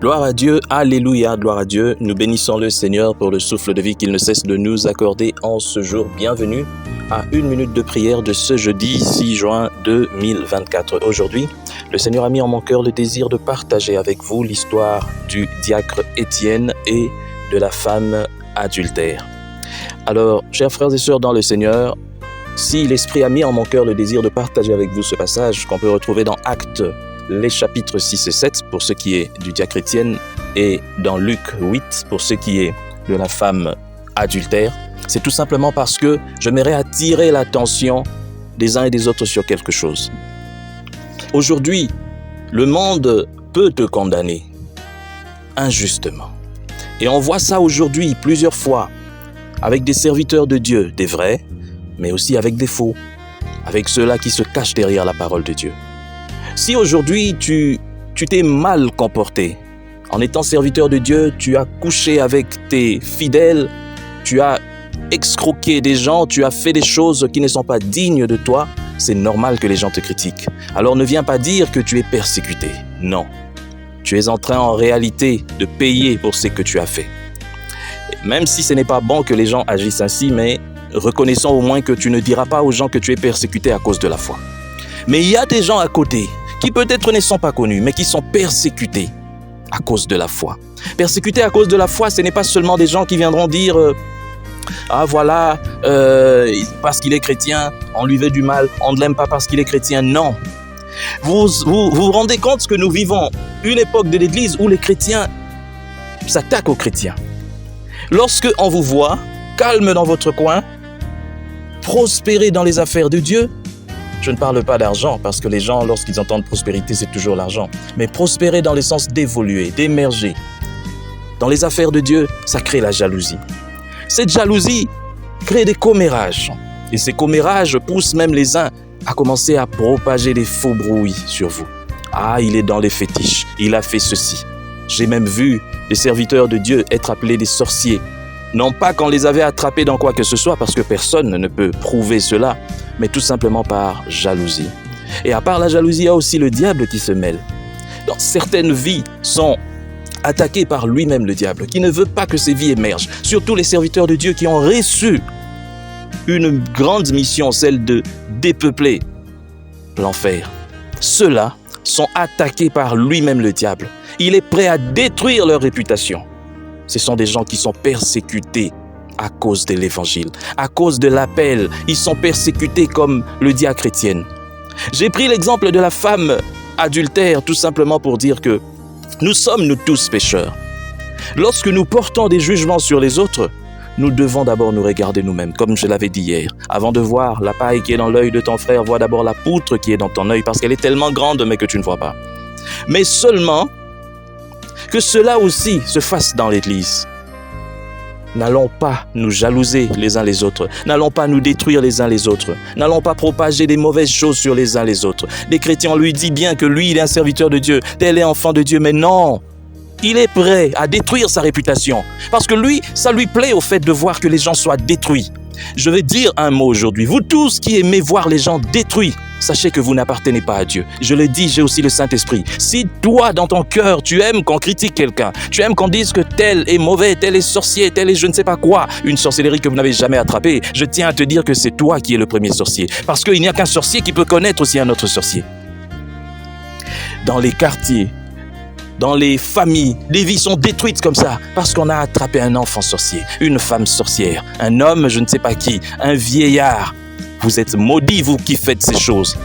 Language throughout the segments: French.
Gloire à Dieu, alléluia, gloire à Dieu. Nous bénissons le Seigneur pour le souffle de vie qu'il ne cesse de nous accorder en ce jour. Bienvenue à une minute de prière de ce jeudi 6 juin 2024. Aujourd'hui, le Seigneur a mis en mon cœur le désir de partager avec vous l'histoire du diacre Étienne et de la femme adultère. Alors, chers frères et sœurs dans le Seigneur, si l'Esprit a mis en mon cœur le désir de partager avec vous ce passage qu'on peut retrouver dans Actes, les chapitres 6 et 7 pour ce qui est du diacre Étienne et dans Luc 8 pour ce qui est de la femme adultère, c'est tout simplement parce que j'aimerais attirer l'attention des uns et des autres sur quelque chose. Aujourd'hui, le monde peut te condamner injustement. Et on voit ça aujourd'hui plusieurs fois avec des serviteurs de Dieu, des vrais, mais aussi avec des faux, avec ceux-là qui se cachent derrière la parole de Dieu. Si aujourd'hui tu t'es mal comporté, en étant serviteur de Dieu, tu as couché avec tes fidèles, tu as escroqué des gens, tu as fait des choses qui ne sont pas dignes de toi, c'est normal que les gens te critiquent. Alors ne viens pas dire que tu es persécuté. Non. Tu es en train en réalité de payer pour ce que tu as fait. Même si ce n'est pas bon que les gens agissent ainsi, mais reconnaissons au moins que tu ne diras pas aux gens que tu es persécuté à cause de la foi. Mais il y a des gens à côté qui peut-être ne sont pas connus, mais qui sont persécutés à cause de la foi. Persécutés à cause de la foi, ce n'est pas seulement des gens qui viendront dire « Ah voilà, parce qu'il est chrétien, on lui veut du mal, on ne l'aime pas parce qu'il est chrétien. » Non. Vous rendez compte que nous vivons une époque de l'Église où les chrétiens s'attaquent aux chrétiens. Lorsque on vous voit calme dans votre coin, prospérer dans les affaires de Dieu, je ne parle pas d'argent parce que les gens, lorsqu'ils entendent prospérité, c'est toujours l'argent. Mais prospérer dans le sens d'évoluer, d'émerger. Dans les affaires de Dieu, ça crée la jalousie. Cette jalousie crée des commérages. Et ces commérages poussent même les uns à commencer à propager des faux bruits sur vous. Ah, il est dans les fétiches, il a fait ceci. J'ai même vu des serviteurs de Dieu être appelés des sorciers. Non pas qu'on les avait attrapés dans quoi que ce soit, parce que personne ne peut prouver cela, mais tout simplement par jalousie. Et à part la jalousie, il y a aussi le diable qui se mêle. Dans certaines vies sont attaquées par lui-même le diable, qui ne veut pas que ces vies émergent. Surtout les serviteurs de Dieu qui ont reçu une grande mission, celle de dépeupler l'enfer. Ceux-là sont attaqués par lui-même le diable. Il est prêt à détruire leur réputation. Ce sont des gens qui sont persécutés à cause de l'évangile, à cause de l'appel. Ils sont persécutés comme le diacre Étienne. J'ai pris l'exemple de la femme adultère tout simplement pour dire que nous sommes nous tous pécheurs. Lorsque nous portons des jugements sur les autres, nous devons d'abord nous regarder nous-mêmes, comme je l'avais dit hier. Avant de voir la paille qui est dans l'œil de ton frère, vois d'abord la poutre qui est dans ton œil parce qu'elle est tellement grande mais que tu ne vois pas. Mais seulement que cela aussi se fasse dans l'Église. N'allons pas nous jalouser les uns les autres. N'allons pas nous détruire les uns les autres. N'allons pas propager des mauvaises choses sur les uns les autres. Des chrétiens, on lui dit bien que lui, il est un serviteur de Dieu, tel est enfant de Dieu, mais non. Il est prêt à détruire sa réputation. Parce que lui, ça lui plaît au fait de voir que les gens soient détruits. Je vais dire un mot aujourd'hui. Vous tous qui aimez voir les gens détruits, sachez que vous n'appartenez pas à Dieu. Je le dis, j'ai aussi le Saint-Esprit. Si toi, dans ton cœur, tu aimes qu'on critique quelqu'un, tu aimes qu'on dise que tel est mauvais, tel est sorcier, tel est je ne sais pas quoi, une sorcellerie que vous n'avez jamais attrapée, je tiens à te dire que c'est toi qui es le premier sorcier. Parce qu'il n'y a qu'un sorcier qui peut connaître aussi un autre sorcier. Dans les quartiers, dans les familles, les vies sont détruites comme ça parce qu'on a attrapé un enfant sorcier, une femme sorcière, un homme je ne sais pas qui, un vieillard. Vous êtes maudits, vous qui faites ces choses.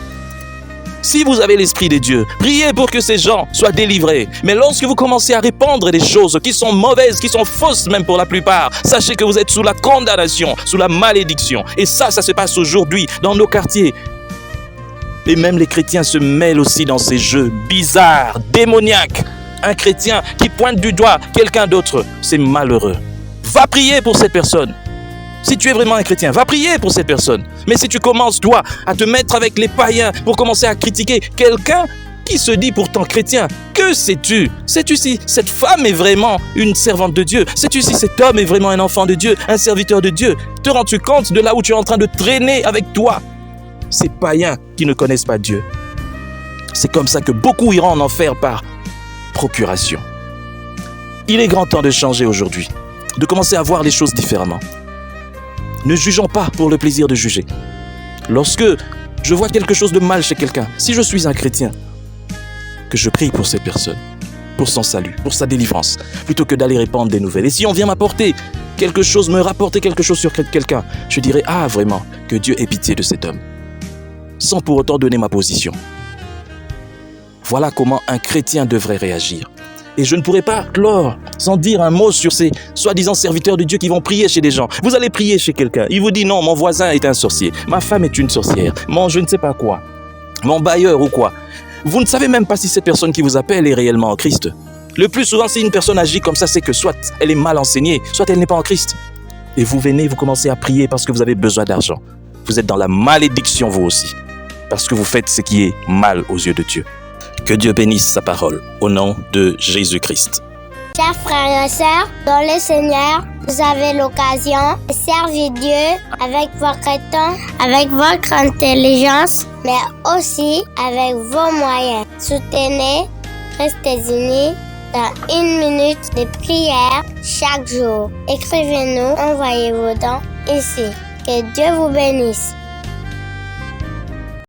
Si vous avez l'Esprit de Dieu, priez pour que ces gens soient délivrés. Mais lorsque vous commencez à répandre des choses qui sont mauvaises, qui sont fausses même pour la plupart, sachez que vous êtes sous la condamnation, sous la malédiction. Et ça se passe aujourd'hui dans nos quartiers. Et même les chrétiens se mêlent aussi dans ces jeux bizarres, démoniaques. Un chrétien qui pointe du doigt quelqu'un d'autre, c'est malheureux. Va prier pour cette personne. Si tu es vraiment un chrétien, va prier pour cette personne. Mais si tu commences, toi, à te mettre avec les païens pour commencer à critiquer quelqu'un qui se dit pourtant chrétien, que sais-tu? Sais-tu si cette femme est vraiment une servante de Dieu? Sais-tu si cet homme est vraiment un enfant de Dieu, un serviteur de Dieu? Te rends-tu compte de là où tu es en train de traîner avec toi ces païens qui ne connaissent pas Dieu? C'est comme ça que beaucoup iront en enfer par procuration. Il est grand temps de changer aujourd'hui, de commencer à voir les choses différemment. Ne jugeons pas pour le plaisir de juger. Lorsque je vois quelque chose de mal chez quelqu'un, si je suis un chrétien, que je prie pour cette personne, pour son salut, pour sa délivrance, plutôt que d'aller répandre des nouvelles. Et si on vient m'apporter quelque chose, me rapporter quelque chose sur quelqu'un, je dirais, ah vraiment, que Dieu ait pitié de cet homme, sans pour autant donner ma position. Voilà comment un chrétien devrait réagir. Et je ne pourrais pas clore sans dire un mot sur ces soi-disant serviteurs de Dieu qui vont prier chez des gens. Vous allez prier chez quelqu'un, il vous dit non, mon voisin est un sorcier, ma femme est une sorcière, mon je ne sais pas quoi, mon bailleur ou quoi. Vous ne savez même pas si cette personne qui vous appelle est réellement en Christ. Le plus souvent, si une personne agit comme ça, c'est que soit elle est mal enseignée, soit elle n'est pas en Christ. Et vous venez, vous commencez à prier parce que vous avez besoin d'argent. Vous êtes dans la malédiction vous aussi, parce que vous faites ce qui est mal aux yeux de Dieu. Que Dieu bénisse sa parole, au nom de Jésus-Christ. Chers frères et sœurs, dans le Seigneur, vous avez l'occasion de servir Dieu avec votre temps, avec votre intelligence, mais aussi avec vos moyens. Soutenez, restez unis dans 1 minute de prière chaque jour. Écrivez-nous, envoyez vos dons ici. Que Dieu vous bénisse.